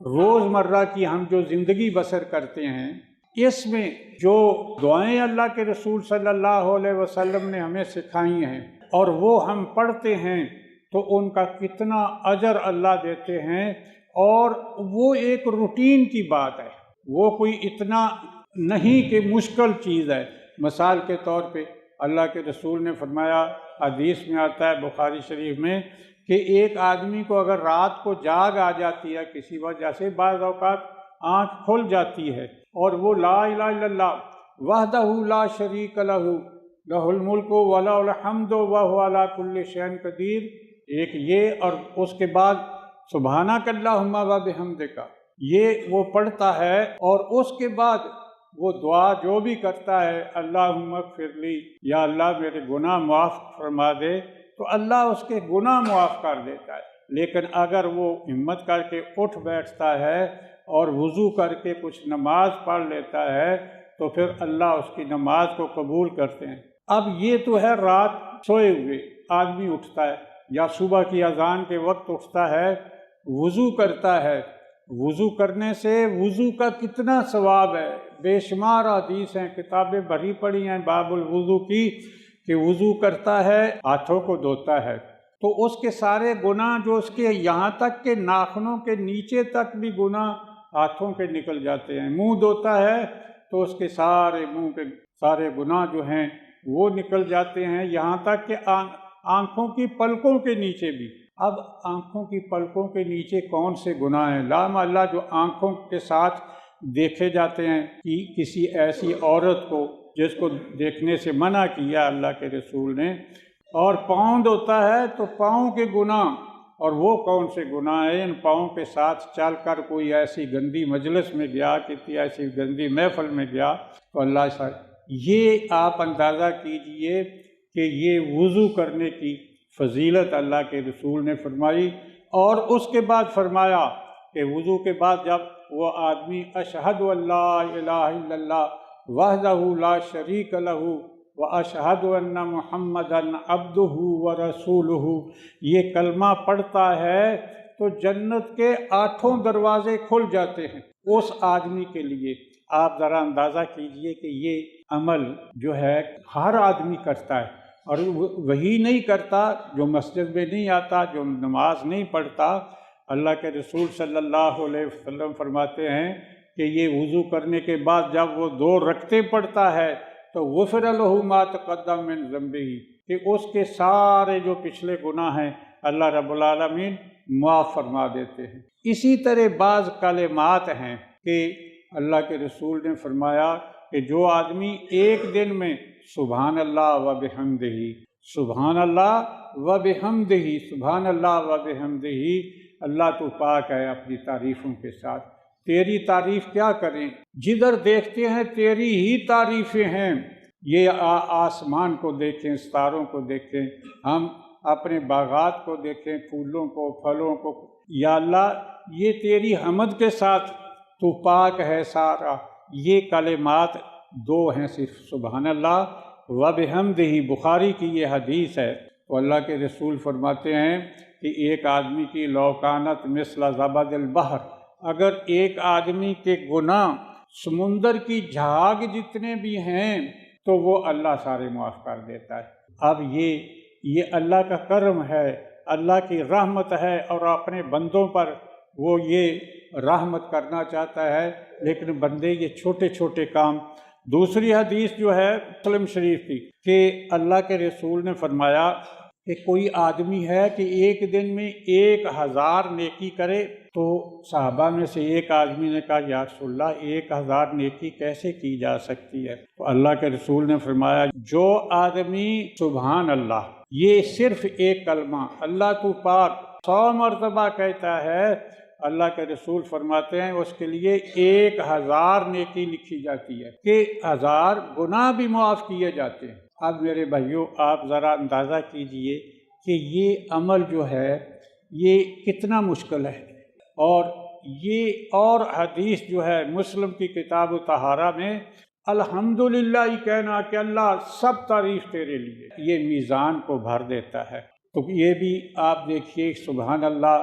روزمرہ کی ہم جو زندگی بسر کرتے ہیں اس میں جو دعائیں اللہ کے رسول صلی اللہ علیہ وسلم نے ہمیں سکھائی ہیں اور وہ ہم پڑھتے ہیں تو ان کا کتنا اجر اللہ دیتے ہیں، اور وہ ایک روٹین کی بات ہے، وہ کوئی اتنا نہیں کہ مشکل چیز ہے۔ مثال کے طور پہ اللہ کے رسول نے فرمایا، حدیث میں آتا ہے بخاری شریف میں، کہ ایک آدمی کو اگر رات کو جاگ آ جاتی ہے کسی وجہ سے، بعض اوقات آنکھ کھل جاتی ہے اور وہ لا الہ الا اللہ وحدہ لا شریک لہ لہ الملک ولہ الحمد وہو علی کل شیء قدیر، ایک یہ، اور اس کے بعد سبحانک اللہم وبحمدک، یہ وہ پڑھتا ہے، اور اس کے بعد وہ دعا جو بھی کرتا ہے، اللہم اغفر لی، یا اللہ میرے گناہ معاف فرما دے، تو اللہ اس کے گناہ معاف کر دیتا ہے۔ لیکن اگر وہ ہمت کر کے اٹھ بیٹھتا ہے اور وضو کر کے کچھ نماز پڑھ لیتا ہے تو پھر اللہ اس کی نماز کو قبول کرتے ہیں۔ اب یہ تو ہے رات سوئے ہوئے آدمی اٹھتا ہے یا صبح کی اذان کے وقت اٹھتا ہے، وضو کرتا ہے، وضو کرنے سے وضو کا کتنا ثواب ہے، بے شمار حدیث ہیں، کتابیں بھری پڑی ہیں باب الوضو کی، کہ وضو کرتا ہے ہاتھوں کو دھوتا ہے تو اس کے سارے گناہ جو اس کے یہاں تک کہ ناخنوں کے نیچے تک بھی گناہ ہاتھوں کے نکل جاتے ہیں، منہ دھوتا ہے تو اس کے سارے منہ کے سارے گناہ جو ہیں وہ نکل جاتے ہیں، یہاں تک کہ آنکھوں کی پلکوں کے نیچے بھی۔ اب آنکھوں کی پلکوں کے نیچے کون سے گناہ ہیں؟ لا اللہ جو آنکھوں کے ساتھ دیکھے جاتے ہیں، کہ کسی ایسی عورت کو جس کو دیکھنے سے منع کیا اللہ کے رسول نے، اور پاؤں دھوتا ہے تو پاؤں کے گناہ، اور وہ کون سے گناہ ہیں؟ ان پاؤں کے ساتھ چل کر کوئی ایسی گندی مجلس میں گیا، کسی ایسی گندی محفل میں گیا تو اللہ سے یہ آپ اندازہ کیجئے کہ یہ وضو کرنے کی فضیلت اللہ کے رسول نے فرمائی۔ اور اس کے بعد فرمایا کہ وضو کے بعد جب وہ آدمی اشہد ان لا الہ الا اللہ وحدہ لا شریک لہ واشہد ان محمدا عبدہ ورسولہ، یہ کلمہ پڑھتا ہے تو جنت کے 8 دروازے کھل جاتے ہیں اس آدمی کے لیے۔ آپ ذرا اندازہ کیجئے کہ یہ عمل جو ہے ہر آدمی کرتا ہے، اور وہی نہیں کرتا جو مسجد میں نہیں آتا، جو نماز نہیں پڑھتا۔ اللہ کے رسول صلی اللہ علیہ وسلم فرماتے ہیں کہ یہ وضو کرنے کے بعد جب وہ 2 رکعتیں پڑھتا ہے تو غفر لہ ما تقدم من ذنبہ، کہ اس کے سارے جو پچھلے گناہ ہیں اللہ رب العالمین معاف فرما دیتے ہیں۔ اسی طرح بعض کلمات ہیں کہ اللہ کے رسول نے فرمایا کہ جو آدمی ایک دن میں سبحان اللہ و بحمدہ، سبحان اللہ و بحمدہ، سبحان اللہ و بحمدہ، اللہ تو پاک ہے اپنی تعریفوں کے ساتھ، تیری تعریف کیا کریں، جدھر دیکھتے ہیں تیری ہی تعریفیں ہیں، یہ آسمان کو دیکھیں، ستاروں کو دیکھیں، ہم اپنے باغات کو دیکھیں، پھولوں کو، پھلوں کو، یا اللہ یہ تیری حمد کے ساتھ تو پاک ہے سارا۔ یہ کلمات 2 ہیں صرف، سبحان اللہ و بحمدہ، بخاری کی یہ حدیث ہے۔ تو اللہ کے رسول فرماتے ہیں کہ ایک آدمی کی لو کانت مثل زبد البحر، اگر ایک آدمی کے گناہ سمندر کی جھاگ جتنے بھی ہیں تو وہ اللہ سارے معاف کر دیتا ہے۔ اب یہ اللہ کا کرم ہے، اللہ کی رحمت ہے، اور اپنے بندوں پر وہ یہ رحمت کرنا چاہتا ہے، لیکن بندے یہ چھوٹے چھوٹے کام۔ دوسری حدیث جو ہے مسلم شریف کی، کہ اللہ کے رسول نے فرمایا کہ کوئی آدمی ہے کہ ایک دن میں 1000 نیکی کرے، تو صحابہ میں سے ایک آدمی نے کہا یا رسول اللہ 1000 نیکی کیسے کی جا سکتی ہے؟ تو اللہ کے رسول نے فرمایا جو آدمی سبحان اللہ، یہ صرف ایک کلمہ اللہ تو پاک 100 مرتبہ کہتا ہے، اللہ کے رسول فرماتے ہیں اس کے لیے 1000 نیکی لکھی جاتی ہے، کہ 1000 گناہ بھی معاف کیے جاتے ہیں۔ اب میرے بھائیوں آپ ذرا اندازہ کیجئے کہ یہ عمل جو ہے یہ کتنا مشکل ہے، اور حدیث جو ہے مسلم کی کتاب طہارہ میں الحمدللہ ہی کہنا کہ اللہ سب تعریف تیرے لیے، یہ میزان کو بھر دیتا ہے۔ تو یہ بھی آپ دیکھیے سبحان اللہ